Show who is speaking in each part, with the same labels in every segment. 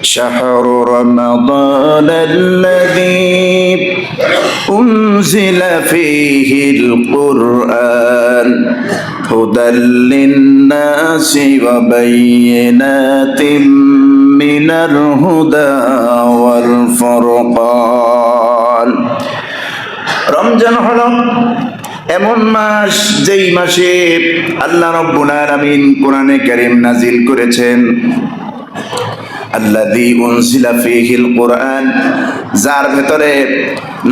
Speaker 1: شهر رمضان الذي أنزل فيه القرآن هدى للناس وبينات من الهدى والفرقان রমজান হলো এমন মাস যেই মাসে আল্লাহ রাব্বুল আলামিন কোরআনে কারীম নাজিল করেছেন। আল্লাযী উনজিলা ফীহিল কুরআন, যার ভেতরে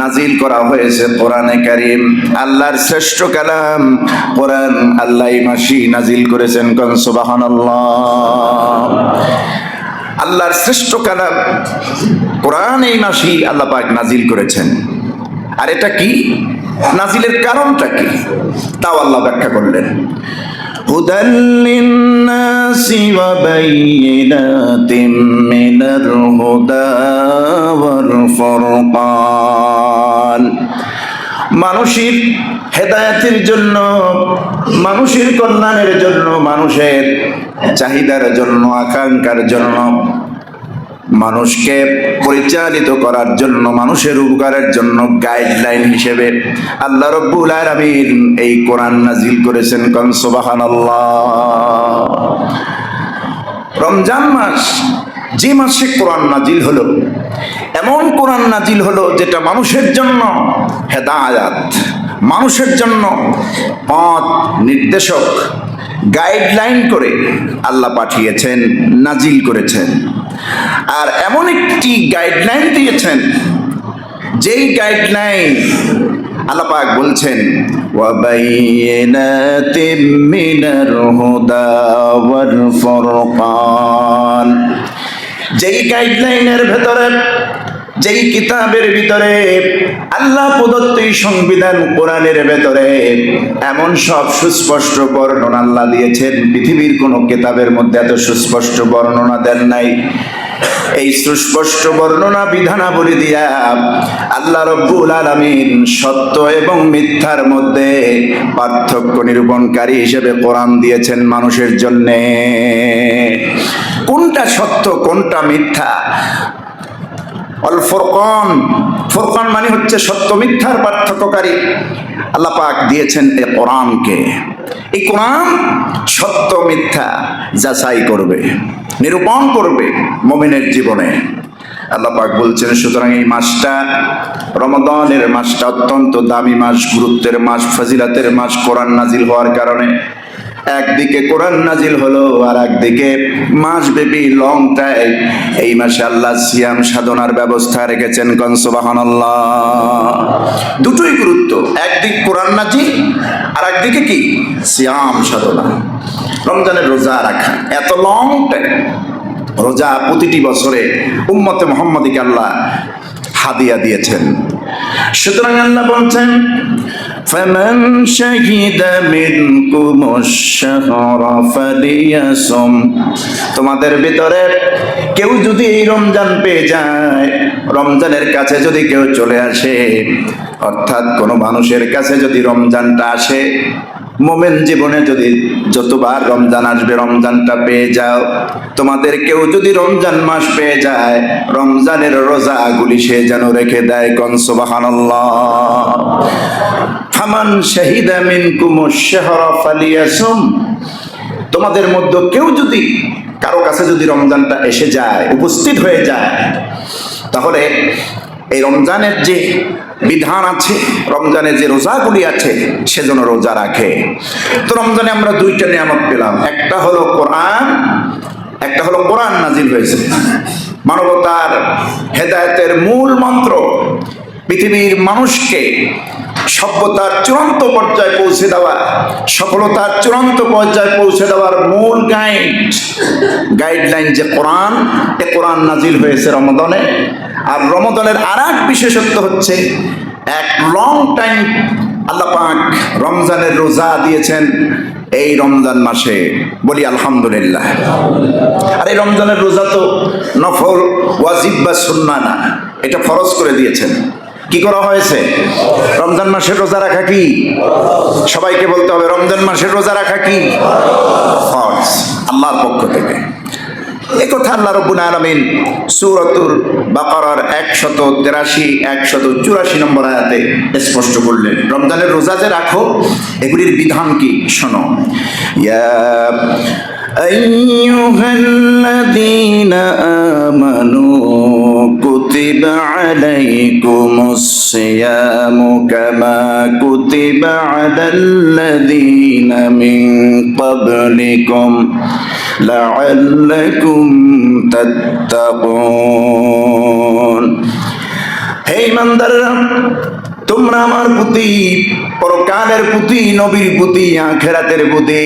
Speaker 1: নাজিল করা হয়েছে কোরআনে কারীম, আল্লাহর শ্রেষ্ঠ কালাম কোরআন। আল্লাহ এই মাসেই নাজিল করেছেন, কোন সুবহানাল্লাহ। আল্লাহর শ্রেষ্ঠ কালাম কোরআন এই মাসেই আল্লাহ পাক নাজিল করেছেন। আর এটা কি, নাজিলের কারণটা কি, তাও আল্লাহ ব্যাখ্যা করলেন। হুদাল লিন্নাসি ওয়া বাইয়িনাতিম মিনাল হুদা ওয়াল ফুরকান, মানুষের হেদায়েতের জন্য, মানুষের কল্যাণের জন্য, মানুষের চাহিদার জন্য, আকাঙ্ক্ষার জন্য, মানুষকে পরিচালিত করার জন্য, মানুষের উপকারের জন্য গাইডলাইন হিসেবে আল্লাহ রাব্বুল আলামিন এই কোরআন নাজিল করেছেন, কোন সুবহানাল্লাহ। রমজান মাস যে মাসে কোরআন নাজিল হলো, এমন কোরআন নাজিল হলো যেটা মানুষের জন্য হেদায়াত, মানুষের জন্য পথ নির্দেশক, গাইডলাইন করে আল্লাহ পাঠিয়েছেন, নাজিল করেছেন। আর এমন একটি গাইডলাইন দিয়েছেন, যেই গাইডলাইন আল্লাহ পাক বলছেন ওয়া বাইয়িনাতিম মিনাল হুদা ওয়াল ফুরকান, যেই গাইডলাইনের ভেতরে, যেই কিতাবের ভিতরে, আল্লাহ প্রদত্ত সংবিধান কোরআনের ভেতরে এমন সব সুস্পষ্ট বর্ণনা আল্লাহ দিয়েছেন, পৃথিবীর কোন কিতাবের মধ্যে এত সুস্পষ্ট বর্ণনা দেন নাই। এই সুস্পষ্ট বর্ণনা বিধানাবলী দিয়া আল্লাহ রাব্বুল আলামিন সত্য এবং মিথ্যার মধ্যে পার্থক্য নিরূপণকারী হিসেবে কোরআন দিয়েছেন মানুষের জন্যে। কোনটা সত্য, কোনটা মিথ্যা, আল ফুরকান, ফুরকান মানে হচ্ছে সত্য মিথ্যার পার্থক্যকারী। আল্লাহ পাক দিয়েছেন এই কোরআনকে। এই কোরআন সত্য মিথ্যা যাচাই করবে, নিরূপণ করবে মুমিনের জীবনে। আল্লাহ পাক বলছেন, সুতরাং এই মাসটা, রমাদানের মাসটা অত্যন্ত দামি মাস, গুরুত্বের মাস, ফজিলতের মাস। কোরআন নাজিল হওয়ার কারণে একদিকে কোরআন নাজিল হলো, আর একদিকে মাসব্যাপী লং টাইম এই মাসে আল্লাহ সিয়াম সাধনার ব্যবস্থা রেখেছেন, কোন সুবহানাল্লাহ। দুটোই গুরুত্ব, একদিক কোরআন নাজিল, আর একদিকে কি, সিয়াম সাধনা, রমজানের রোজা রাখা। এত লং টাইম রোজা প্রতিটি বছরে উম্মতে মুহাম্মাদীকে আল্লাহ হাদিয়া দিয়েছেন। সুতরাং আল্লাহ বলছেন ফামান শাহিদা মিনকুমুশ শাহরা ফালিয়াসুম, তোমাদের ভিতরে কেউ যদি এই রমজান পেয়ে যায়, রমজানের কাছে যদি কেউ চলে আসে, অর্থাৎ কোনো মানুষের কাছে যদি রমজানটা আসে, মোমেন জীবনে যদি যতবার রমজান আসবে রমজানটা পেয়ে যাও, তোমাদের কেউ যদি রমজান মাস পেয়ে যায়, রমজানের রোজাগুলি সে যেন রেখে দেয়, কোন সুবহানাল্লাহ। ফামান শাহিদা মিনকুমুশ শাহরা ফালিয়াসুম, তোমাদের মধ্যে কেউ যদি, কারো কাছে যদি রমজানটা এসে যায়, উপস্থিত হয়ে যায়, তাহলে এই রমজানের যে বিধান আছে, রমজানের যে রোজাগুলি আছে, সেজন্য রোজা রাখে। তো রমজানে আমরা দুইটা নিয়ামত পেলাম, একটা হলো কোরআন, একটা হলো কোরআন নাজিল হয়েছে। মানবতার হেদায়েতের মূল মন্ত্র, পৃথিবীর মানুষকে সভ্যতার চূড়ান্ত পর্যায়ে পৌঁছে দেওয়া, সফলতার চূড়ান্ত পর্যায়ে পৌঁছে দেওয়ার মূল গাইডলাইন যে কোরআন, এ কোরআন নাজিল হয়েছে রমাদানে। আর রমাদানের আর এক বিশেষত্ব হচ্ছে, এক লং টাইম আল্লাহ পাক রমজানের রোজা দিয়েছেন এই রমজান মাসে। বলি আলহামদুলিল্লাহ। আর এই রমজানের রোজা তো নফল, ওয়াজিব বা সুন্নাহ না, এটা ফরজ করে দিয়েছেন। কি করা হয়েছে? রমজান মাসের রোজা রাখা কি? সবাইকে বলতে হবে, রমজান মাসের রোজা রাখা কি? ফরজ, আল্লাহর পক্ষ থেকে। একথা আল্লাহ রাব্বুল আলামিন সূরাতুল বাকারার 183 184 নম্বর আয়াতে স্পষ্ট করলেন। রমজানের রোজা যে রাখো, এগুলির বিধান কি শোনো। ইয়া আইয়ুহাল্লাযীনা আমানু কুতিবা আলাইকুমুস সিয়ামু কামা কুতিবা আলাল্লাযীনা মিন ক্বাবলিকুম লাআল্লাকুম তাত্তাকুন। হে ঈমানদাররা, তোমরা আমার প্রতি, পরকালের প্রতি, নবীর প্রতি, আখিরাতের প্রতি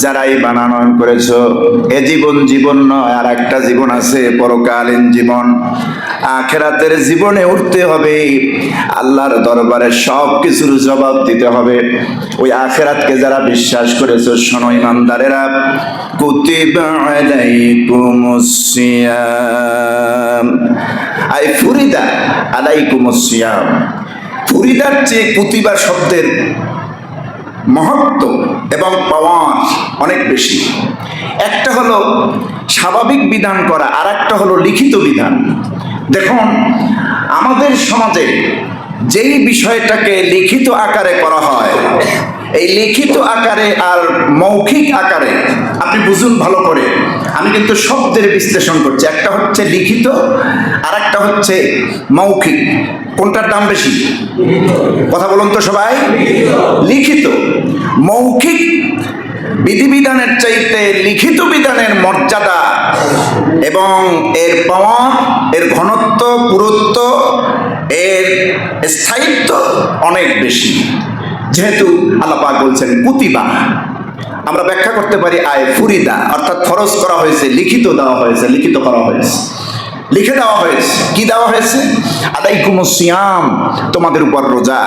Speaker 1: যারা ঈমান আনয়ন করেছো, এ জীবন নয়, আর একটা জীবন আছে, পরকালীন জীবন। আখিরাতের জীবনে উঠতে হবে, আল্লাহর দরবারে সব কিছুর জবাব দিতে হবে। ওই আখিরাতকে যারা বিশ্বাস করেছো, শোনো ঈমানদারেরা, কুতিবা আলাইকুমুস সিয়াম আই ফুরিদা আলাইকুমুস সিয়াম। ফুরিদার চেয়ে কুতিবা শব্দের মহত্ব এবং পাওয়ার অনেক বেশি। একটা হলো স্বাভাবিক বিধান করা, আর একটা হলো লিখিত বিধান। দেখুন, আমাদের সমাজে যেই বিষয়টাকে লিখিত আকারে করা হয়, এই লিখিত আকারে আর মৌখিক আকারে আপনি বুঝুন ভালো করে। আমি কিন্তু শব্দের বিশ্লেষণ করছি। একটা হচ্ছে লিখিত, আর একটা হচ্ছে মৌখিক। কোনটার দাম বেশি? কথা বলুন তো সবাই। লিখিত। মৌখিক বিধিবিধানের চাইতে লিখিত বিধানের মর্যাদা এবং এর পাওয়ার, এর ঘনত্ব, পুরুত্ব, এর স্থায়িত্ব অনেক বেশি। যেহেতু আল্লাহ পাক বলছেন কুতিবা, আমরা ব্যাখ্যা করতে পারি আয় ফুরিদা, অর্থাৎ ফরজ করা হয়েছে, লিখিত দেওয়া হয়েছে, লিখিত করা হয়েছে, লিখে দেওয়া হয়েছে। কি দেওয়া হয়েছে? আলাইকুমুস সিয়াম, তোমাদের উপর রোজা।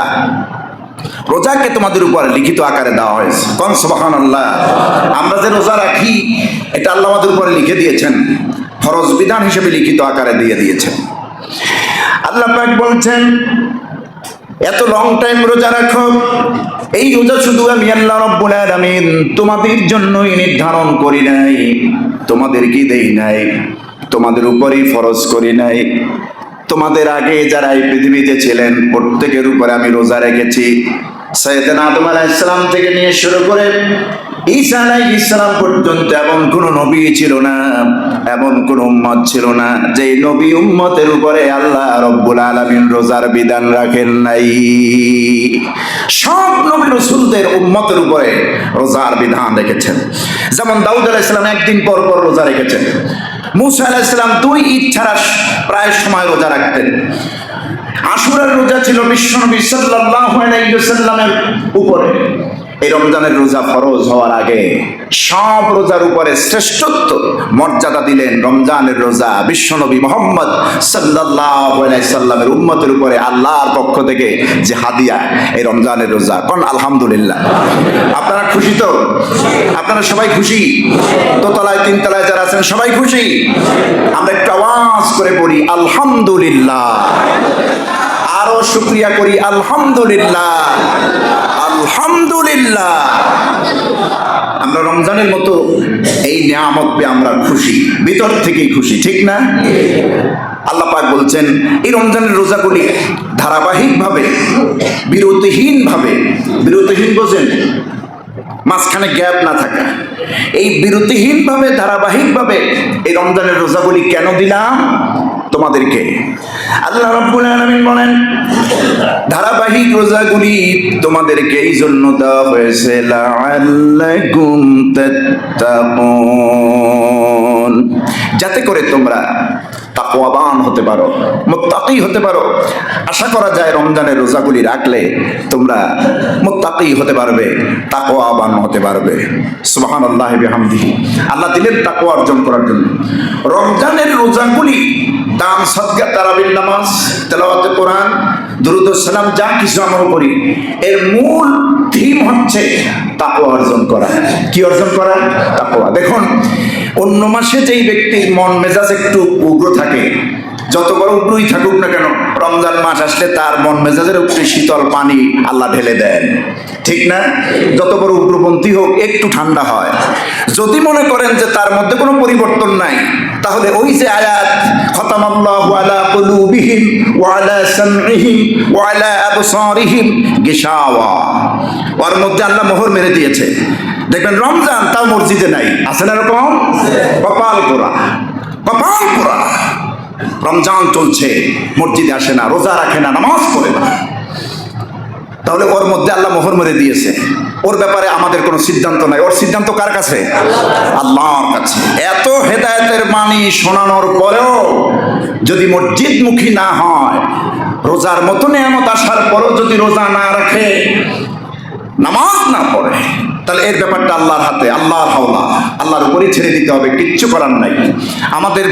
Speaker 1: রোজাকে তোমাদের উপর লিখিত আকারে দেওয়া হয়েছে। কোন সুবহানাল্লাহ। আমরা যে রোজা রাখি, এটা আল্লাহ আমাদের উপরে লিখে দিয়েছেন, ফরজ বিধান হিসেবে লিখিত আকারে দিয়ে দিয়েছেন। আল্লাহ পাক বলছেন, এত লং টাইম রোজা রাখো। এই রোজা শুধু আমি আল্লাহ রাব্বুল আলামিন তোমাদের জন্যই নির্ধারণ করি নাই, তোমাদেরকে দেই নাই, তোমাদের উপরই ফরজ করি নাই। তোমাদের আগে যারা এই পৃথিবীতে ছিলেন, প্রত্যেকের উপরে আমি রোজা রেখেছি। সাইয়েদনা আদম আলাইহিস সালাম থেকে নিয়ে শুরু করে ঈসা আলাইহিস সালাম পর্যন্ত এমন কোন নবী ছিল না, এমন কোন উম্মত ছিল না যে নবী উম্মতের উপরে আল্লাহ রাব্বুল আলামিন রোজার বিধান রাখেন নাই। সব নবী রাসূলদের উম্মতের উপরে রোজার বিধান রেখেছেন। যেমন দাউদ আলাইহিস সালাম একদিন পর পর রোজা রেখেছেন। মূসা আলাইহিস সালাম 2 ঈদ ছাড়া প্রায় সময় রোজা রাখতেন। আশুরার রোজা ছিল বিশ্বনবী সাল্লাল্লাহু আলাইহি ওয়াসাল্লামের উপরে। এই রমজানের রোজা ফরজ হওয়ার আগে সব রোজার উপরে শ্রেষ্ঠত্ব মর্যাদা দিলেন রমজানের রোজা বিশ্বনবী মুহাম্মদ সাল্লাল্লাহু আলাইহি সাল্লামের উম্মতের উপরে আল্লাহর পক্ষ থেকে যে হাদিয়া, এই রমজানের রোজা। কোন আলহামদুলিল্লাহ। আপনারা খুশি তো? আপনারা সবাই খুশি? দোতলায় তিনতলায় যারা আছেন সবাই খুশি? আমরা একটু আওয়াজ করে পড়ি আলহামদুলিল্লাহ। আরো শুকরিয়া করি আলহামদুলিল্লাহ, আলহামদুলিল্লাহ। আমরা রমজানের মতো এই নিয়ামত পেয়ে আমরা খুশি, ভিতর থেকেই খুশি, ঠিক না? আল্লাহ পাক বলছেন, এই রমজানের রোজাগুলি ধারাবাহিকভাবে, বিরতিহীনভাবে, বিরতিহীন বোঝেন, মাঝখানে গ্যাপ না থাকা, এই বিরতিহীনভাবে ধারাবাহিকভাবে এই রমজানের রোজাগুলি কেন দিলাম তোমাদেরকে? আল্লাহ রাব্বুল আলামিন বলেন, ধারাবাহিক রোজাগুলি তোমাদেরকে এই জন্য দেওয়া হয়েছে লাআল্লাকুম তাত্তাকুন, যাতে করে তোমরা তাকওয়াবান হতে পারো, মুত্তাকি হতে পারো। আশা করা যায় রমজানের রোজাগুলি রাখলে তোমরা মুত্তাকি হতে পারবে, তাকওয়াবান হতে পারবে। সুবহানাল্লাহি বিহামদিহি। আল্লাহ দিলেন তাকওয়া অর্জন করার জন্য। রমজানের রোজাগুলি দান, সাদকা, তারাবির নামাজ, তেলাওয়াতে কোরআন, দুরূদ ও সালাম, যা কিছু আমরা করি, এর মূল থিম হচ্ছে তাকওয়া অর্জন করা। কি অর্জন করা? তাকওয়া। দেখুন, অন্য মাসে যেই ব্যক্তির মন মেজাজ একটু উগ্র থাকে, যত বড় উপরই থাকুক না কেন, রমজান মাস আসলে তার মন মেজাজের উপরে শীতল পানি আল্লাহ ঢেলে দেন, ঠিক না? যত বড় উগ্রপন্থী হোক একটু ঠান্ডা হয়। যদি মনে করেন যে তার মধ্যে কোনো পরিবর্তন নাই, তাহলে ওই যে আয়াত খতামাল্লাহু আলা কুলুবিহিম ওয়া আলা সামইহিম ওয়া আলা আবসারিহিম গিশাওয়া, ওর মধ্যে আল্লাহ মোহর মেরে দিয়েছে। দেখবেন রমজান তাও মসজিদে নাই, আছে না এরকম? কপাল পোড়া, কপাল পোড়া। রমজান চলছে, মসজিদে আসে না, রোজা রাখে না, নামাজ পড়ে না, তাহলে ওর মধ্যে আল্লাহ মোহর মেরে দিয়েছে। ওর ব্যাপারে আমাদের কোনো সিদ্ধান্ত নাই। ওর সিদ্ধান্ত কার কাছে? আল্লাহর কাছে। এত হেদায়েতের বাণী শোনানোর পরেও যদি মসজিদমুখী না হয়, রোজার মতো নিয়ামত আসার পরেও যদি রোজা না রাখে, নামাজ না পড়ে, তাহলে এর ব্যাপারটা আল্লাহর হাতে, আল্লাহর হাওলা, আল্লাহর উপরই ছেড়ে দিতে হবে, কিচ্ছু করার নাই। আমাদের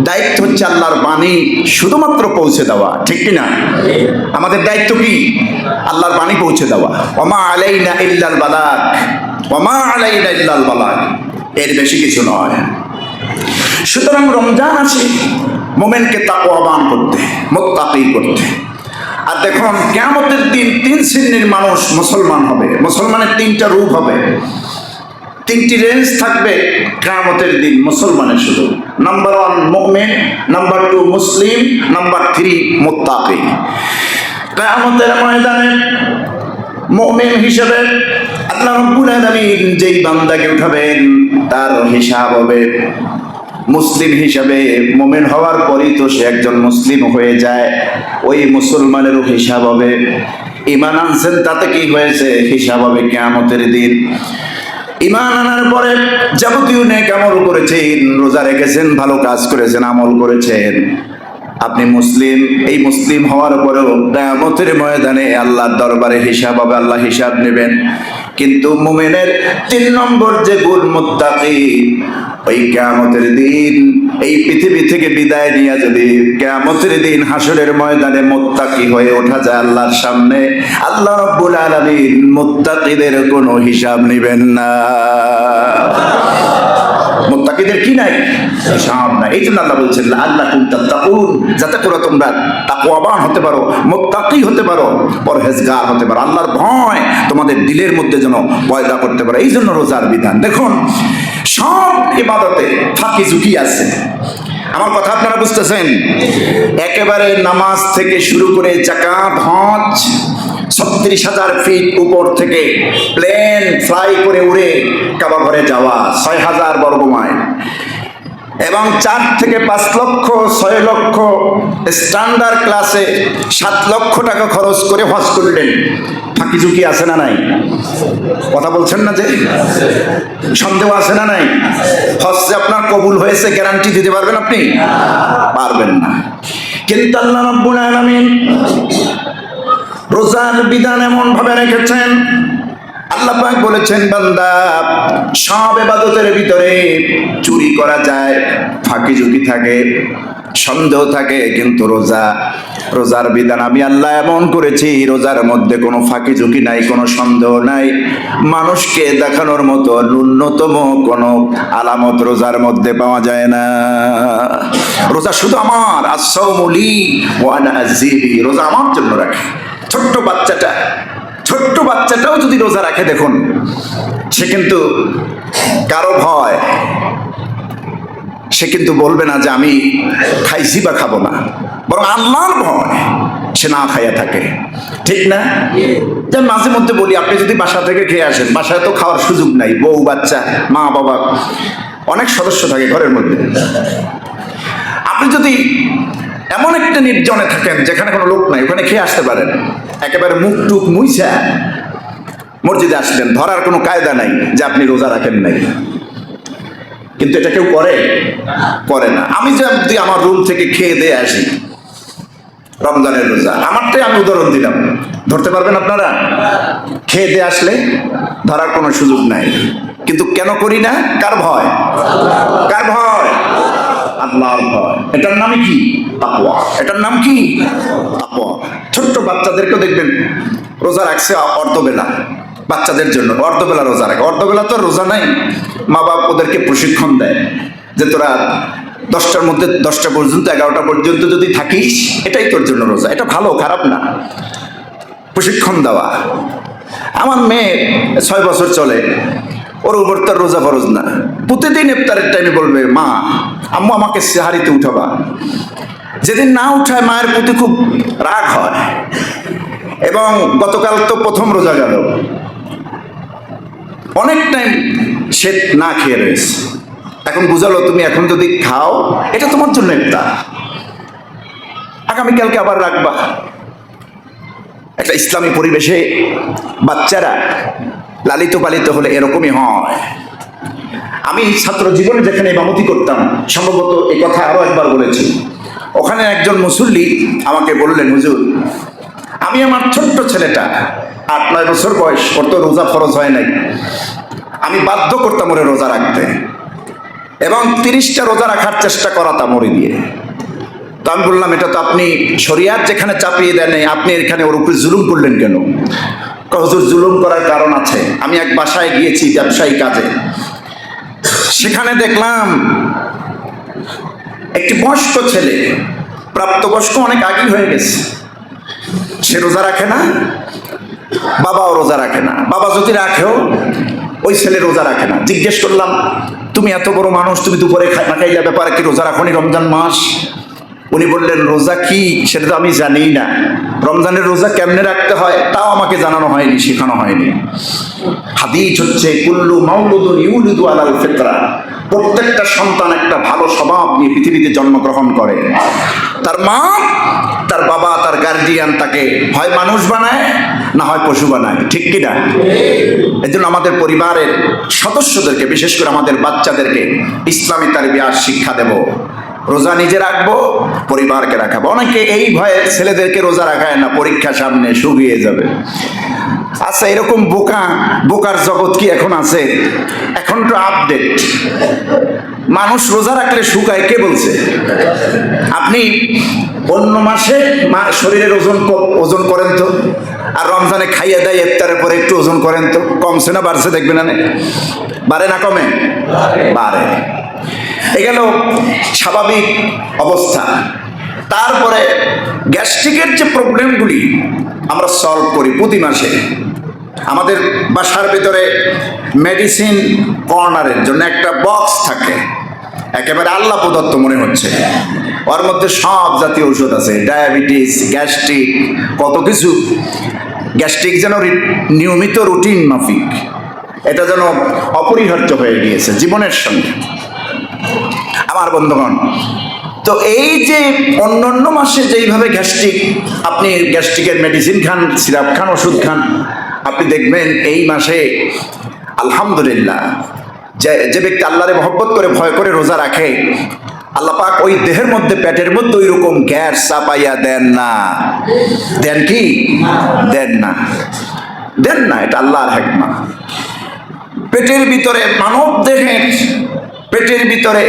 Speaker 1: দায়িত্ব হচ্ছে আল্লাহর বাণী শুধুমাত্র পৌঁছে দেওয়া, ঠিক কিনা? আমাদের দায়িত্ব কি? আল্লাহর বাণী পৌঁছে দেওয়া। ওমা আলাইনা ইল্লাল বালাগ, ওমা আলাইনা ইল্লাল বালাগ, এর বেশি কিছু নয়। সুতরাং রমজান আসে মোমেনকে তাকওয়াবান করতে, মুত্তাকি করতে। আর দেখুন কিয়ামতের দিন তিন শ্রেণীর মানুষ মুসলমান হবে। মুসলমানের তিনটা রূপ হবে, তিনটি রেঞ্জ থাকবে কিয়ামতের দিন মুসলমানের শুধু। নাম্বার 1 মুমিন, নাম্বার 2 মুসলিম, নাম্বার 3 মুত্তাকি। কিয়ামতের ময়দানে মুমিন হিসেবে আল্লাহ রাব্বুল আলামিন যেই বান্দাকে উঠাবেন তার হিসাব হবে মুসলিম হিসাবে। মুমিন হওয়ার পরই তো সে একজন মুসলিম হয়ে যায়, ওই মুসলমানেরও হিসাব হবে। ঈমান আনছেন তাতে কি হয়েছে, হিসাব হবে কিয়ামতের দিন। ঈমান আনার পরে যাবতীয় নেক আমল করেছেন, রোজা রেখেছেন, ভালো কাজ করেছেন, আমল করেছেন, আপনি মুসলিম। এই মুসলিম হওয়ার পরেও কিয়ামতের ময়দানে আল্লাহর দরবারে হিসাব হবে, আল্লাহ হিসাব নেবেন। কিন্তু মুমিনের 3 নম্বর যে গুণ মুত্তাকি, ওই কিয়ামতের দিন এই পৃথিবী থেকে বিদায় নিয়ে যদি কিয়ামতের দিন হাসরের ময়দানে মুত্তাকি হয়ে ওঠা যায় আল্লাহর সামনে, আল্লাহ রাব্বুল আলামিন মুত্তাকিদের কোনো হিসাব নেবেন না। মুত্তাকিদের কি নাই? হিসাব নাই। এই জন্য আল্লাহ বলছেন লাআল্লাকুম তাত্তাকুন, যাতে করে তোমরা তাকওয়াবান হতে পারো, মুত্তাকি হতে পারো, পরহেজগার হতে পারো, আল্লাহর ভয় তোমাদের দিলের মধ্যে যেন পয়দা করতে পারো। এই জন্য রোজার বিধান। দেখুন সব ইবাদতে ফাঁকি ঝুঁকি আছে। আমার কথা আপনারা বুঝতেছেন? একেবারে নামাজ থেকে শুরু করে যাকাত, হজ, 36,000 ফিট উপর থেকে প্লেন ফ্লাই করে উড়ে কাবা ঘরে যাওয়া 6,000 বর্গ মাইল, এবং 4 থেকে 5 লক্ষ 6 লক্ষ স্ট্যান্ডার্ড ক্লাসে 7 লক্ষ টাকা খরচ করে হজ করলেন। ফাঁকি ঝুঁকি আছে না নাই? কথা বলছেন না যে? সন্দেহ আছে না নাই? হজ যে আপনার কবুল হয়েছে গ্যারান্টি দিতে পারবেন আপনি? পারবেন না। কিন্তু আল্লাহ রাব্বুল আলামিন রোজার বিধান এমন ভাবে রেখেছেন, আল্লাহ পাক বলেছেন বান্দা সব ইবাদতের ভিতরে চুরি করা যায়, ফাঁকি ঝুঁকি থাকে, সন্দেহ থাকে, কিন্তু রোজার বিধান আমি আল্লাহ এমন করেছি, রোজার মধ্যে কোনো ফাঁকি ঝুঁকি নাই, কোনো সন্দেহ নাই। মানুষকে দেখানোর মতো ন্যূনতম কোনো আলামত রোজার মধ্যে পাওয়া যায় না। রোজা শুধু আমার, আস-সাওমু লি ওয়া আনা আজজি বিহি, রোজা আমার জন্য রাখে। ছোট্ট বাচ্চাটাও যদি রোজা রাখে, দেখুন সে কিন্তু কারো ভয়, সে কিন্তু বলবে না যে আমি খাইছি বা খাবো না, বরং আল্লাহর ভয় সে না খাইয়া থাকে, ঠিক না? যে মাঝে মধ্যে বলি, আপনি যদি বাসা থেকে খেয়ে আসেন, বাসায় তো খাওয়ার সুযোগ নাই, বউ বাচ্চা, মা বাবা, অনেক সদস্য থাকে ঘরের মধ্যে। আপনি যদি এমন একটা নির্জনে থাকেন যেখানে কোনো লোক নাই, ওখানে খেয়ে আসতে পারেন, একেবারে মুখ টুক মুইছা মসজিদে আসলেন, ধরার কোনো কায়দা নাই যে আপনি রোজা রাখেন নাই। কিন্তু এটা কেউ করে না। আমি যদি আমার রুম থেকে খেয়ে দিয়ে আসি রমজানের রোজা, আমারটাই আমি উদাহরণ দিলাম, ধরতে পারবেন আপনারা? খেয়ে দিয়ে আসলে ধরার কোনো সুযোগ নাই। কিন্তু কেন করি না? কার ভয়? কার ভয়? আল্লাহর ভয়। এটার নাম কি? তাকওয়া। এটার নাম কি? তাকওয়া। ছোট্ট বাচ্চাদেরকেও দেখবেন রোজা রাখছে অর্ধবেলা, বাচ্চাদের জন্য অর্ধবেলা রোজা রাখে। অর্ধবেলা তো রোজা নাই, মা বাপ ওদেরকে প্রশিক্ষণ দেয় যে তোরা 10টার মধ্যে 10টা পর্যন্ত 11টা পর্যন্ত যদি থাকিস, এটাই তোর জন্য রোজা। এটা ভালো, খারাপ না, প্রশিক্ষণ দেওয়া। আমার মেয়ে 6 বছর চলে, ওর উপর তার রোজা ফরজ না। প্রতিদিন ইফতারের টাইমে বলবে, মা আম্মু আমাকে সেহারিতে উঠাবা। যেদিন না উঠায় মায়ের প্রতি খুব রাগ হয়। এবং গতকাল তো প্রথম রোজা গেল, অনেক টাইম সে না খেয়ে রয়েছে। এখন বুঝালো, তুমি এখন যদি খাও এটা তোমার জন্য ইফতার, আগামীকালকে আবার রাখবা। একটা ইসলামী পরিবেশে বাচ্চারা লালিত পালিত হলে এরকমই হয়। আমি ছাত্র জীবনে যেখানে ইমামতি করতাম, সম্ভবত এই কথা আরো একবার বলেছি, ওখানে একজন মুসল্লি আমাকে বললেন, হুজুর আমি আমার ছোট্ট ছেলেটা 8-9 বছর বয়স, ওর তো রোজা ফরজ হয় নাই, আমি বাধ্য করতাম ওরে রোজা রাখতে এবং 30টা রোজা রাখার চেষ্টা করাতাম ওরে দিয়ে। তো আমি বললাম, এটা তো আপনি শরিয়াত যেখানে চাপিয়ে দেন, আপনি এখানে ওর উপরে জুলুম করলেন কেন? হুজুর জুলুম করার কারণ আছে। আমি এক বাসায় গিয়েছি ব্যবসায়ী কাজে, সেখানে দেখলাম একটি বয়স্ক ছেলে, প্রাপ্তবয়স্ক অনেক আগেই হয়ে গেছে, সে রোজা রাখে না, বাবাও রোজা রাখে না। বাবা যদি রাখেও ওই ছেলে রোজা রাখে না। জিজ্ঞেস করলাম, তুমি এত বড় মানুষ, তুমি দুপুরে না খাইলে ব্যাপারে কি রোজা রাখো নি রমজান মাস? উনি বললেন, রোজা কি সেটা তো আমি জানি না, রমজানের রোজা কেমনে রাখতে হয় তাও আমাকে জানানো হয়নি, শেখানো হয়নি। হাদিস হচ্ছে, কুল্লু মাউলুদুন ইউলিদু আলাল ফিতরা, প্রত্যেকটা সন্তান একটা ভালো স্বভাব নিয়ে পৃথিবীতে জন্মগ্রহণ করে। তার মা, তার বাবা, তার গার্জিয়ান তাকে হয় মানুষ বানায়, না হয় পশু বানায়, ঠিক কিনা? এই জন্য আমাদের পরিবারের সদস্যদেরকে, বিশেষ করে আমাদের বাচ্চাদেরকে ইসলামী তারবিয়াত শিক্ষা দেব। রোজা নিজে রাখবো, পরিবারকে রাখাবো। অনেকে এই ভয়ে ছেলেদেরকে রোজা রাখায় না, পরীক্ষা সামনে, শুকিয়ে যাবে। আচ্ছা, এরকম বোকার জগৎ কি এখন আছে? এখন তো আপডেট, মানুষ রোজা রাখলে শুকায়, কে বলছে? আপনি অন্য মাসে শরীরের ওজন করেন তো, আর রমজানে খাইয়ে দেয় ইফতারের পরে একটু ওজন করেন তো, কমছে না বাড়ছে? দেখবেন না, বাড়ে না কমে? বাড়ে। এ গেল স্বাভাবিক অবস্থা। তারপরে গ্যাস্ট্রিকের যে প্রবলেমগুলি আমরা সলভ করি প্রতি মাসে, আমাদের বাসার ভিতরে মেডিসিন কর্নারের জন্য একটা বক্স থাকে, একেবারে আল্লাহ প্রদত্ত মনে হচ্ছে। ওর মধ্যে সব জাতীয় ঔষধ আছে, ডায়াবেটিস, গ্যাস্ট্রিক, কত কিছু। গ্যাস্ট্রিক যেন নিয়মিত রুটিন মাফিক, এটা যেন অপরিহার্য হয়ে গিয়েছে জীবনের সঙ্গে। আমার বন্ধুগণ, তো এই যে অন্য মাসে যেইভাবে গ্যাস্ট্রিক, আপনি গ্যাস্ট্রিকের মেডিসিন খান, সিরাপ খান, ওষুধ খান, আপনি দেখবেন এই মাসে আলহামদুলিল্লাহ যে ব্যক্তি আল্লাহরে মহব্বত করে ভয় করে রোজা রাখে, আল্লাহ পাক ওই দেহের মধ্যে, পেটের মধ্যে ওই রকম গ্যাস চাপাইয়া দেন না। দেন কি? দেন না, দেন না। এটা আল্লাহর হিকমত। পেটের ভিতরে, মানব দেহের পেটের ভিতরে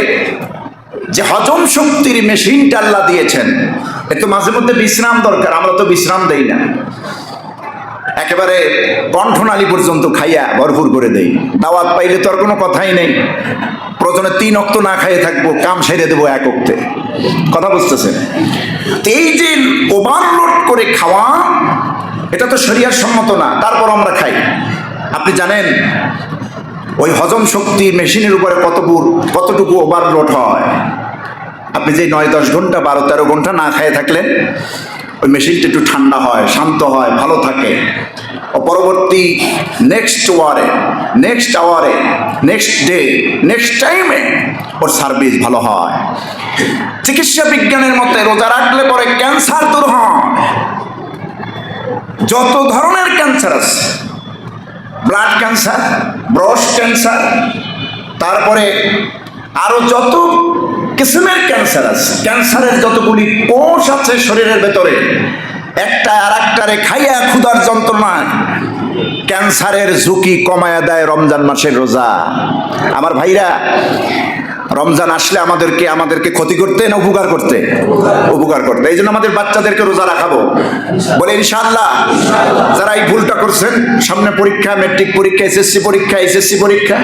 Speaker 1: যে হজম শক্তির মেশিনটা আল্লাহ দিয়েছেন, এত মাঝে মধ্যে বিশ্রাম দরকার। আমরা তো বিশ্রাম দেই না, একেবারে কণ্ঠনালী পর্যন্ত খাইয়া ভরপুর করে দেই। দাওয়াত পাইলে তো আর কোনো কথাই নেই, প্রয়োজনে 3 ওয়াক্ত না খাইয়ে থাকবো, কাম সেরে দেবো 1 ওয়াক্তে। কথা বুঝতেছেন? এই যে ওভারলোড করে খাওয়া, এটা তো শরীয়ত সম্মত না, তারপর আমরা খাই। আপনি জানেন ওই হজম শক্তি মেশিনের উপরে কতটুকু ওভারলোড হয়? আপনি যে 9-10 ঘন্টা, 12-13 ঘন্টা না খেয়ে থাকলেন, ওই মেশিনটা একটু ঠান্ডা হয়, শান্ত হয়, ভালো থাকে। পরবর্তী নেক্সট আওয়ারে, নেক্সট ডে, নেক্সট টাইমে ওর সার্ভিস ভালো হয়। চিকিৎসা বিজ্ঞানের মতে রোজা রাখলে পরে ক্যান্সার দূর হয়। যত ধরনের ক্যান্সার আছে, ব্লাড ক্যান্সার, ব্রেস্ট ক্যান্সার, তারপরে আরো যত কিসমের ক্যান্সার আছে, ক্যান্সারের যতগুলি কোষ আছে শরীরের ভেতরে, একটা আর একটারে খাইয়া ক্ষুধার যন্ত্রণায় ক্যান্সারের ঝুঁকি কমায়া দেয় রমজান মাসের রোজা। আমার ভাইরা, রমজান আসলে আমাদেরকে ক্ষতি করতে না উপকার করতে? উপকার করতে। এই জন্য আমাদের বাচ্চাদেরকে রোজা রাখাবো, বলে ইনশাআল্লাহ। যারা এই ভুলটা করছেন, সামনে পরীক্ষা, ম্যাট্রিক পরীক্ষা, এসএসসি পরীক্ষা,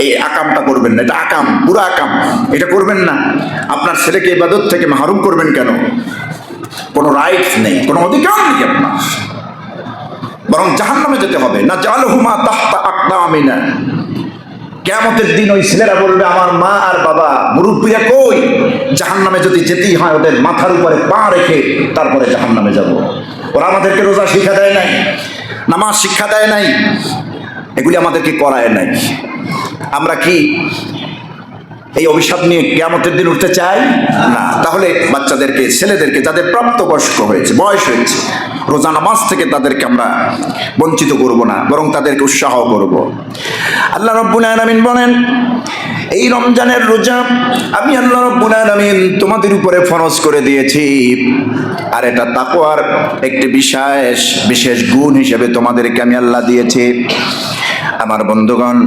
Speaker 1: এই আকামটা করবেন না, এটা আকাম, পুরো আকাম, এটা করবেন না। আপনার ছেলেকে ইবাদত থেকে মাহরুম করবেন কেন? কোনো রাইটস নেই, কোনো অধিকার নেই আপনার, বরং জাহান্নামে যেতে হবে। না জালহুমা তাহতা আকদামিনা, কিয়ামতের দিন ওই ছেলেরা বলবে আমার মা আর বাবা মুরব্বিরা কই? জাহান্নামে যদি যেতেই হয় ওদের মাথার উপরে পা রেখে তারপরে জাহান্নামে যাব। ওরা আমাদেরকে রোজা শিক্ষা দেয় নাই, নামাজ শিক্ষা দেয় নাই, এগুলি আমাদেরকে করায় নাই। আমরা কি এই অভিশাপ নিয়ে কিয়ামতের দিন উঠতে চাই না? তাহলে বাচ্চাদেরকে, ছেলেদেরকে, যাদের প্রাপ্তবয়স্ক হয়েছে, বয়স হয়েছে, রোজা নামাজ থেকে তাদেরকে আমরা বঞ্চিত করব না, বরং তাদেরকে উৎসাহ করব। আল্লাহ রাব্বুল আলামিন বলেন, এই রমজানের রোজা আমি আল্লাহ রাব্বুল আলামিন তোমাদের উপরে ফরজ করে দিয়েছি, আর এটা তাকওয়ার একটি বিশেষ গুণ হিসেবে তোমাদেরকে আমি আল্লাহ দিয়েছি। আমার বন্ধুগণ,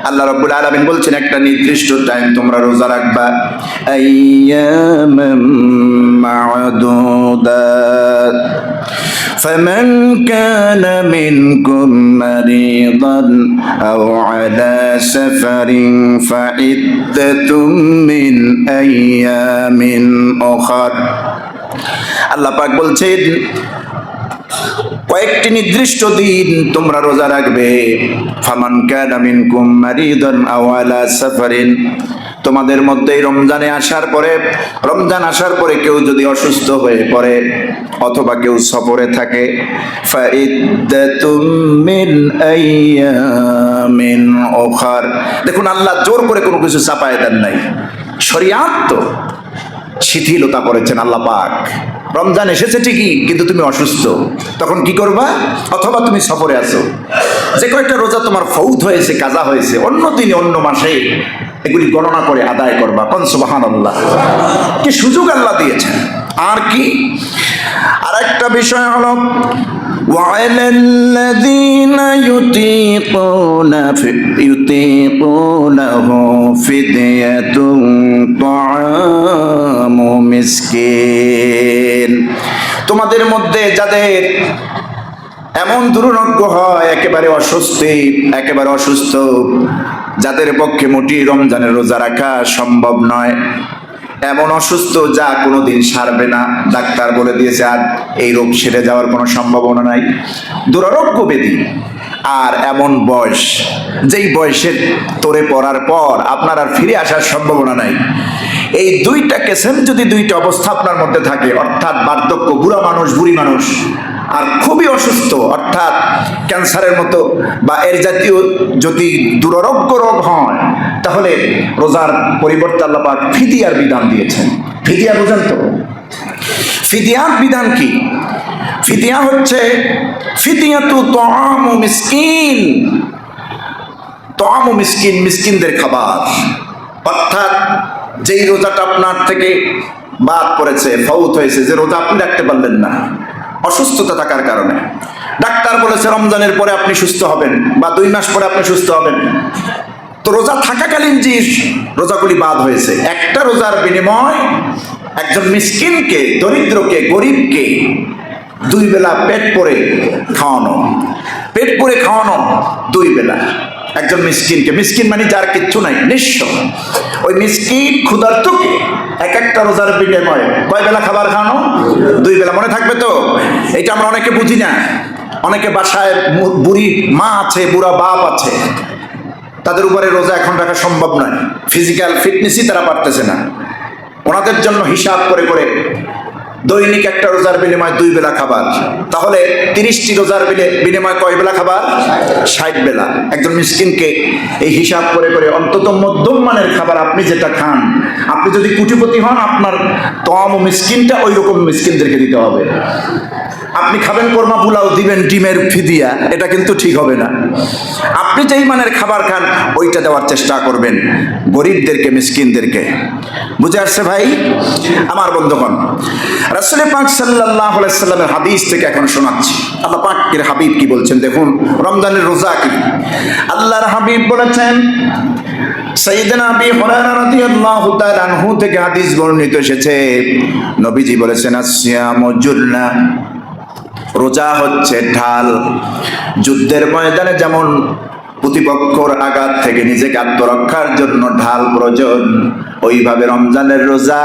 Speaker 1: আল্লাহ রাব্বুল আলামিন বলছেন একটা নির্দিষ্ট টাইম তোমরা রোজা রাখবা, আইয়ামাম মা'দুদাত, ফামান কানা মিনকুম মারিদান আও আলা সাফারিন ফাইদ্দাতুম মিন আইয়ামিন উখর। আল্লাহ পাক বলছেন কয়েকটি নির্দিষ্ট দিন তোমরা রোজা রাখবে। ফামান কানা মিনকুম মারিদান আও আলা সাফারিন, তোমাদের মধ্যে রমজান আসার পরে কেউ যদি অসুস্থ হয়ে পড়ে অথবা কেউ সফরে থাকে, ফাইদ্দাতুম মিন আইয়ামিন উখর। দেখুন, আল্লাহ জোর করে কোনো কিছু চাপায় দেন নাই, শরিয়াত তো শিথিলতা করেছেন আল্লাহ পাক। রমজান এসেছে ঠিকই, কিন্তু তুমি অসুস্থ, তখন কি করবা? অথবা তুমি সফরে আছো, যে কয়েকটা রোজা তোমার ফৌত হয়েছে, কাজা হয়েছে, অন্য দিনে অন্য মাসে এগুলি গণনা করে আদায় করবা। কোন সুবহানাল্লাহ, কি সুযোগ আল্লাহ দিয়েছেন। আর কি, আর একটা বিষয় হলো وعلى الذين يطيقونه فدية طعام مسكين। তোমাদের মধ্যে যাদের এমন দুরারোগ্য হয়, একেবারে অসুস্থ, যাদের পক্ষে মোটি রমজানের রোজা রাখা সম্ভব নয়, এমন অসুস্থ যা কোনোদিন সারবে না, ডাক্তার বলে দিয়েছে আর এই রোগ সেরে যাওয়ার কোনো সম্ভাবনা নাই, দুরারোগ্য ব্যাধি, আর এমন বয়স যেই বয়সের তোরে পড়ার পর আপনার আর ফিরে আসার সম্ভাবনা নাই, এই দুইটা কেসেম যদি দুইটা অবস্থা আপনার মধ্যে থাকে, অর্থাৎ বার্ধক্য, বুড়া মানুষ, বুড়ি মানুষ, আর খুবই অসুস্থ অর্থাৎ ক্যান্সারের মতো বা এর জাতীয় যদি দুরারোগ্য রোগ হয়, তাহলে রোজার পরিবর্তে আল্লাহ পাক ফিদিয়ার বিধান দিয়েছেন। ফিদিয়া বুঝেন তো? ফিদিয়ার বিধান কি? ফিদিয়া হচ্ছে ফিদিয়াতু তাআমু মিসকিন, তাআমু মিসকিন, মিসকিনদের খাবার। অর্থাৎ যেই রোজাটা আপনার থেকে বাদ পড়েছে, ফৌত হয়েছে, যে রোজা আপনি রাখতে পারলেন না অসুস্থতা থাকার কারণে, ডাক্তার বলেছে রমজানের পরে আপনি সুস্থ হবেন বা 2 মাস পরে আপনি সুস্থ হবেন, তো রোজা থাকাকালীন যে রোজাগুলি বাদ হয়েছে, একটা রোজার বিনিময় একজন মিসকিনকে, দরিদ্রকে, গরিবকে 2 বেলা পেট ভরে খাওয়ানো, 2 বেলা একজন মিসকিনকে। মিসকিন মানে যার কিচ্ছু নাই, নিঃস্ব, ওই মিসকিন ক্ষুধার্তকে একটা রোজার বিনিময়ে কয় বেলা খাবার খাওয়ানো? 2 বেলা। মনে থাকবে তো? এটা আমরা অনেকে বুঝি না। অনেকে বাসায় বুড়ি মা আছে, বুড়া বাপ আছে, তাদের উপরে রোজা এখন রাখা সম্ভব নয়, ফিজিক্যাল ফিটনেসই তারা পারতেছে না। ওনাদের জন্য হিসাব করে করে দৈনিক একটা রোজার বিনিময় 2 বেলা খাবার, তাহলে 30টি রোজার বিনিময় কয় বেলা খাবার? 60 বেলা। একজন মিসকিনকে এই হিসাব করে করে অন্তত মধ্যম মানের খাবার আপনি যেটা খান, আপনি যদি কোটিপতি হন, আপনার তম মিসকিনটা ওই রকম মিসকিনদেরকে দিতে হবে। আপনি খাবেন কোরমা পোলাও, দিবেন ডিমের ফিদিয়া, এটা কিন্তু ঠিক হবে না। আপনি যেই মানের খাবার খান ওইটা দেওয়ার চেষ্টা করবেন গরিবদেরকে, মিসকিনদেরকে। বুঝে আসছে ভাই আমার বন্ধুগণ? রাসূল পাক সাল্লাল্লাহু আলাইহি সাল্লামের হাদিস থেকে এখন শোনাচ্ছি, আল্লাহ পাকের হাবিব কি বলছেন দেখুন। রমজানের রোজা কি আল্লাহর হাবিব বলেছেন, সাইয়েদনা আবি হুরায়রা রাদিয়াল্লাহু তাআলা আনহু থেকে হাদিস বর্ণিত এসেছে, নবীজি বলেছেন, আসিয়ামু জুন্না, রোজা হচ্ছে ঢাল। যুদ্ধের ময়দানে যেমন প্রতিপক্ষর আঘাত থেকে নিজেকে আত্মরক্ষার জন্য ঢাল প্রয়োজন। ওইভাবে রমজানের রোজা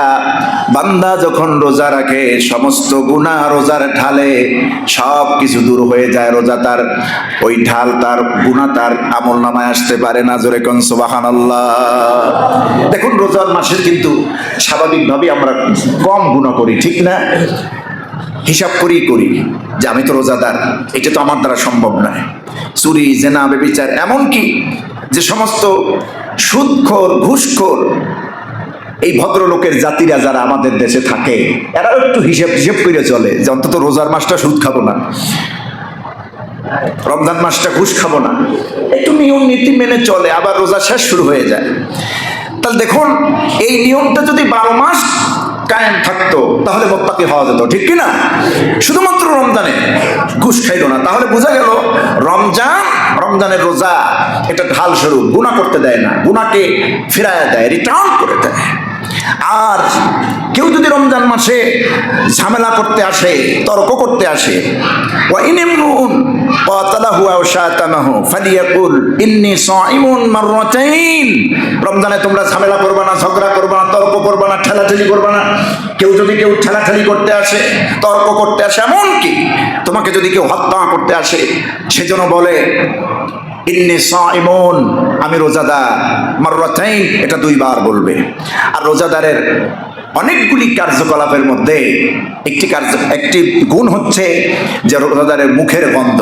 Speaker 1: বান্দা যখন রোজা রাখে সমস্ত গুনাহ রোজার ঢালে সব কিছু দূর হয়ে যায়। রোজা তার ওই ঢাল, তার গুনাহ তার আমল নামায় আসতে পারে না। জোরে কোন সুবহানাল্লাহ। দেখুন রোজার মাসে কিন্তু স্বাভাবিকভাবেই আমরা কম গুনাহ করি, ঠিক না? হিসাব করি যে আমি তো রোজাদার, এটা তো আমার দ্বারা সম্ভব নয়। চুরি, জেনা, ব্যভিচার, এমনকি যে সমস্ত সুদখোর, ঘুষখোর এই ভদ্রলোকের জাতিরা যারা আমাদের দেশে থাকে, এরাও একটু হিসেব করে চলে যে অন্তত রোজার মাসটা সুদ খাবো না, রমজান মাসটা ঘুষ খাবো না, একটু নিয়ম নীতি মেনে চলে, আবার রোজা শেষ শুরু হয়ে যায়। তাহলে দেখুন এই নিয়মটা যদি 12 মাস কায়েম থাকতো তাহলে মোত্তাকি হওয়া যেত, ঠিক কিনা? শুধুমাত্র রমজানে ঘুষ খাইলো না, তাহলে বোঝা গেল রমজানের রোজা এটা ঢাল স্বরূপ, গুনাহ করতে দেয় না, গুনাহকে ফিরায় দেয়, রিটার্ন করে দেয়। আর কেউ যদি রমজান মাসে ঝামেলা করতে আসে, তর্ক করতে আসে, ওয়া ইনমরুন ক্বাতালাহু আও শাতামাহু ফালিয়াকুল ইন্নী সাঈমুন মাররাতাইন। রমজানে তোমরা ঝামেলা করবে না, ঝগড়া করবে না, তর্ক করবে না, ঠেলাঠেলি করবে না। কেউ ঠেলাঠেলি করতে আসে, তর্ক করতে আসে, এমনকি তোমাকে যদি কেউ হত্যা করতে আসে, সেজন্য বলে ইন্নী সাঈমুন, আমি রোজাদার, মাররাতাইন, এটা 2 বার বলবে। আর রোজাদারের অনেকগুলি কার্যকলাপের মধ্যে একটি গুণ হচ্ছে যে রোজাদারের মুখের গন্ধ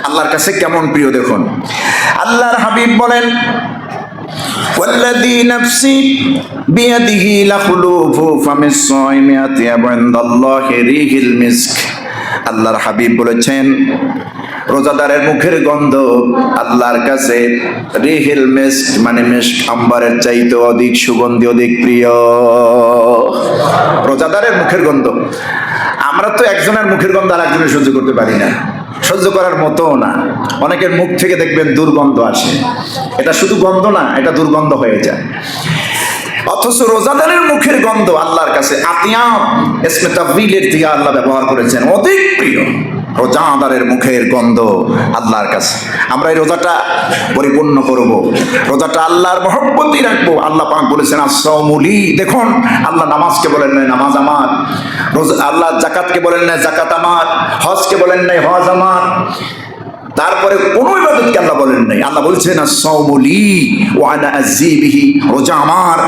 Speaker 1: আল্লাহর কাছে কেমন প্রিয়। দেখুন আল্লাহর হাবিব বলেন, ওয়াল্লাযী নাফসি বিয়াদিহি লাখুলুফু ফামিস সাইমি আতিয়াবু ইনদাল্লাহি রিহিল মিস্ক। আল্লাহর হাবিব বলেছেন রোজাদারের মুখের গন্ধ আল্লাহর কাছে রিহিল মিস্ক, মানে মিস্ক আম্বারের চাইতে অধিক সুগন্ধি, অধিক প্রিয়। রোজাদারের মুখের গন্ধ, আমরা তো একজনের মুখের গন্ধ আর একজনের সহ্য করতে পারি না, সহ্য করার মতো না। অনেকের মুখ থেকে দেখবেন দুর্গন্ধ আসে, এটা শুধু গন্ধ না, এটা দুর্গন্ধ হয়ে যায়। অথচ রোজাদারের মুখের গন্ধ আল্লাহর কাছে আতিয়াব, ইসমে তাফযীলের দিয়ে আল্লাহ ব্যবহার করেছেন, অধিক প্রিয়। রোজাদারের মুখের গন্ধ আল্লাহর কাছে। আমরা এই রোজাটা পরিপূর্ণ করব, রোজাটা আল্লাহর মহব্বতই রাখবো। আল্লাহ পাক বলেছেন আস-সাওমু লি। দেখুন আল্লাহ নামাজকে বলেন নাই নামাজ আমার, আল্লাহ যাকাতকে বলেন নাই যাকাত আমার, হজকে বলেন নাই হজ আমার, তারপরে কোন ইবাদতকে আল্লাহ বলেন নাই। আল্লাহ বলছেন আস-সাওমু লি ওয়া আনা আযী বিহি, রোজা আমার,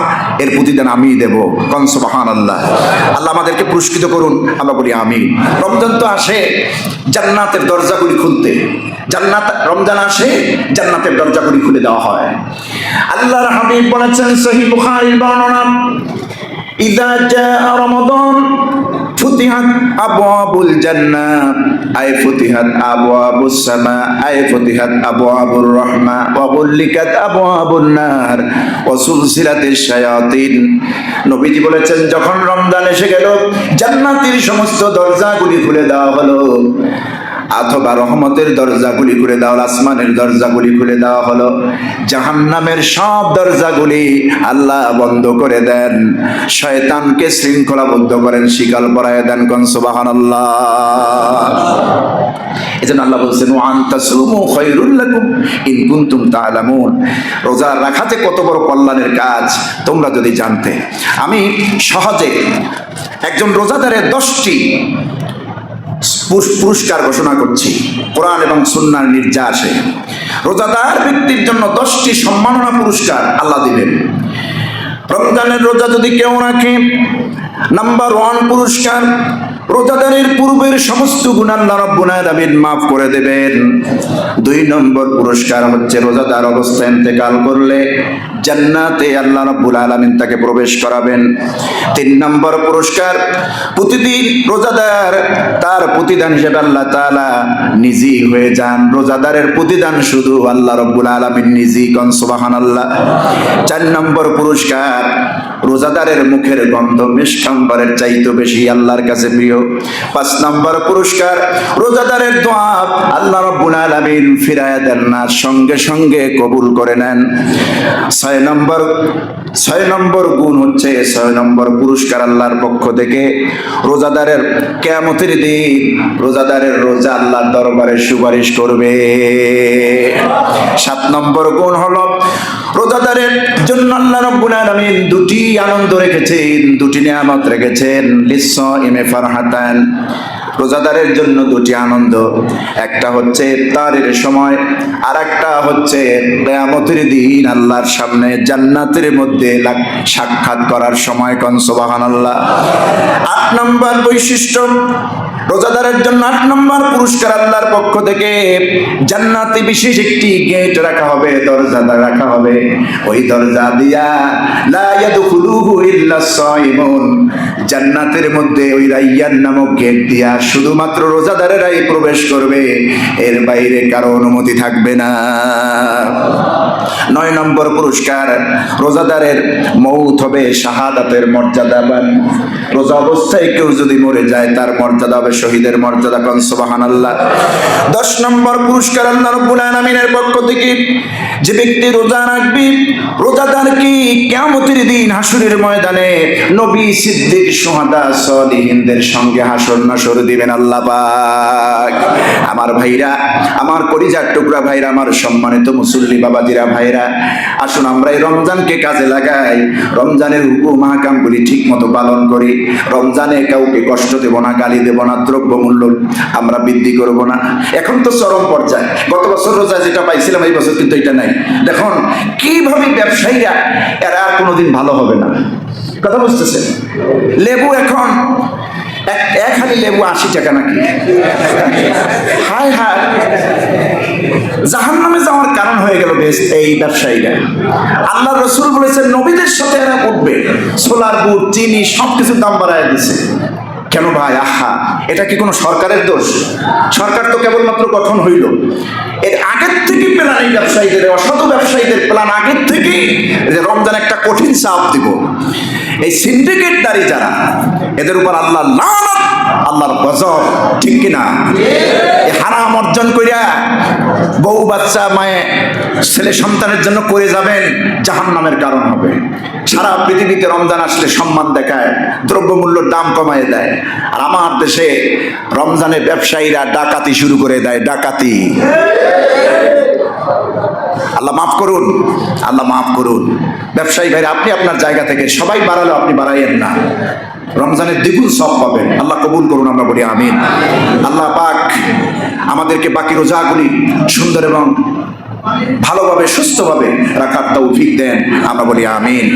Speaker 1: এর প্রতিদান আমি দেব। কোন সুবহানাল্লাহ। আল্লাহ আমাদেরকে পুরস্কৃত করুন, আমরা বলি আমিন। রমজান তো আসে জান্নাতের দরজাগুলি খুলতে, রমজান আসে জান্নাতের দরজাগুলি খুলে দেওয়া হয়। আল্লাহর হাবিব বলেছেন সহিহ বুখারীর বর্ণনা, ইযা জাআ রমাদান ফুতিহাত আবওয়াবুল জান্নাহ আই ফুতিহাত আবওয়াবুস সামা আই ফুতিহাত আবওয়াবুর রাহমা ওয়া গুল্লিকাত আবওয়াবুন নার ওয়া সুলসিলাতিশ শায়াতিন। নবীজি বলেছেন যখন রমজান এসে গেল জান্নাতের সমস্ত দরজাগুলি খুলে দেওয়া হলো, অথবা রহমতের দরজাগুলি খুলে দেওয়া হলো, আসমানের দরজাগুলি খুলে দেওয়া হলো, জাহান্নামের সব দরজাগুলি আল্লাহ বন্ধ করে দেন, শয়তানকে শৃঙ্খলাবদ্ধ করেন, শিকল পরায় দেন। কোন সুবহানাল্লাহ। এজন্য আল্লাহ বলছেন ওয়া আনতাসুমু খায়রুল লাকুম ইন কুনতুম তা'লামুন। রোজা রাখা যে কত বড় কল্যাণের কাজ তোমরা যদি জানতে। আমি সহজে একজন রোজাদারের 10টি পুরস্কার ঘোষণা করছি কোরআন এবং সুন্নাহর নির্যাসে। রোজাদার ব্যক্তির জন্য 10টি সম্মাননা পুরস্কার আল্লাহ দিবেন। রমজানের রোজা যদি কেউ রাখে, নাম্বার 1 পুরস্কার, রোজাদারের পূর্বের সমস্ত গুনাহ আল্লাহ রাব্বুল আলামিন মাফ করে দেবেন। 2 নম্বর পুরস্কার হচ্ছে রোজাদার অবস্থায় ইন্তেকাল করলে জান্নাতে আল্লাহ রাব্বুল আলামিন তাকে প্রবেশ করাবেন। 3 নম্বর পুরস্কার, প্রতিদিন রোজাদার তার প্রতিদান হিসেবে আল্লাহ তাআলা নিজেই হয়ে যান। রোজাদারের প্রতিদান শুধু আল্লাহ রাব্বুল আলামিন নিজেই। কোন সুবহানাল্লাহ। 4 নম্বর পুরস্কার, রোজাদারের মুখের গন্ধ মিশক আম্বরের চাইতে বেশি আল্লাহর কাছে প্রিয়। 5 নম্বর পুরস্কার, রোজাদারের দোয়া আল্লাহ রাব্বুল আলামিন ফিরায়া দেন না, সঙ্গে সঙ্গে কবুল করে নেন। 6 নম্বর ছয় নম্বর গুণ হচ্ছে, ছয় নম্বর পুরস্কার আল্লাহর পক্ষ থেকে রোজাদারের কিয়ামতের দিন রোজাদারের রোজা আল্লাহর দরবারে সুপারিশ করবে। সাত নম্বর গুণ হলো রোজাদারের জন্য আল্লাহ রাব্বুল আলামিন দুটি আনন্দ রেখেছেন, দুটি নিয়ামত রেখেছেন। লিস-সাইমি ফারহাতান, রোজাদারের জন্য দুটি আনন্দ, একটা হচ্ছে ইফতারের সময়, আর একটা হচ্ছে কিয়ামতের দিন আল্লাহর সামনে জান্নাতের মধ্যে সাক্ষাৎ করার সময়। কোন সুবহানাল্লাহ। ৮ নম্বর বৈশিষ্ট্য রোজাদারের জন্য, ৮ নম্বর পুরস্কার আল্লাহর পক্ষ থেকে জান্নাতে বিশেষ একটি গেট রাখা হবে, দরজা রাখা হবে। ওই দরজা দিয়া লা ইয়াদখুলুহু ইল্লা সাইমুন, জান্নাতের মধ্যে ওই রাইয়ান নামক গেট দিয়া শুধুমাত্র রোজাদারেরাই প্রবেশ করবে, এর বাইরে কারো অনুমতি থাকবে না। ৯ নম্বর পুরস্কার রোজাদারের মৌত হবে শাহাদাতের মর্যাদাবান, রোজা অবস্থায় কেউ যদি মরে যায় তার মর্যাদা হবে শহীদের মর্যাদা। কোন সুবহানাল্লাহ। ১০ নম্বর পুরস্কার আল্লাহ রাব্বুল আলামিনের পক্ষ থেকে, যে ব্যক্তি রোজা রাখবে, রোজাদার কি কিয়ামতের দিন হাসরের ময়দানে নবী, সিদ্দিক, শুহাদা, সালিহিনদের সঙ্গে হাসর নাসর দিবেন আল্লাহ পাক। আমার ভাইরা, আমার কলিজার টুকরা ভাইরা, আমার সম্মানিত মুসল্লি বাবাজিরা, ভাইরা, আসুন আমরা এই রমজানকে কাজে লাগাই, রমজানের হুকুম আহকামগুলি ঠিক মতো পালন করি। রমজানে কাউকে কষ্ট দেব না, গালি দেব না, দ্রব্য মূল্য আমরা বৃদ্ধি করব না। এখন তো চরম পর্যায়ে, গত বছর রোজা যেটা পাইছিলাম এই বছর কিন্তু এটা নাই। দেখুন কিভাবে ব্যবসায়ীরা, এরা আর কোনোদিন ভালো হবে না। কথা বুঝতেছেন? লেবু এখন এক হালি লেবু ৮০ টাকা নাকি? হায় হায়, জাহান্নামে যাওয়ার কারণ হয়ে গেল এই ব্যবসায়ীরা। আল্লাহ রাসূল বলেছেন নবীদের সাথে এরা উঠবে, সোলার বুট, চিনি সবকিছুর দাম বাড়ায় দিছে। কেন ভাই? আহা, এটা কি কোনো সরকারের দোষ? সরকার তো কেবলমাত্র গঠন হইল, এর আগের থেকে প্ল্যান, এই ব্যবসায়ীদের, অসাধু ব্যবসায়ীদের প্ল্যান আগের থেকেই, যে রমজান একটা কঠিন চাপ দিব। এই সিন্ডিকেটদারি যারা, এদের উপর আল্লাহ লানত, আল্লাহর গজব, ঠিক কিনা? এই হারাম অর্জন কইরা বউ বাচ্চা মায়ে ছেলে সন্তানের জন্য করে যাবেন, জাহান্নামের কারণ হবে। সারা পৃথিবীতে রমজান আসলে সম্মান দেখায়, দ্রব্যমূল্যের দাম কমায় দেয়, আর আমার দেশে রমজানে ব্যবসায়ীরা ডাকাতি শুরু করে দেয়, ডাকাতি। আল্লাহ মাফ করুন, আল্লাহ মাফ করুন। ব্যবসায়ী ভাইরা, আপনি আপনার জায়গা থেকে সবাই বাড়ালো, আপনি বাড়াইয়েন না, রমজানের দ্বিগুণ সওয়াব পাবেন। আল্লাহ কবুল করুন, আমরা বলি আমিন। আল্লাহ পাক আমাদেরকে বাকি রোজাগুলি সুন্দর এবং ভালোভাবে সুস্থভাবে রাখার তৌফিক দেন, আমরা বলি আমিন।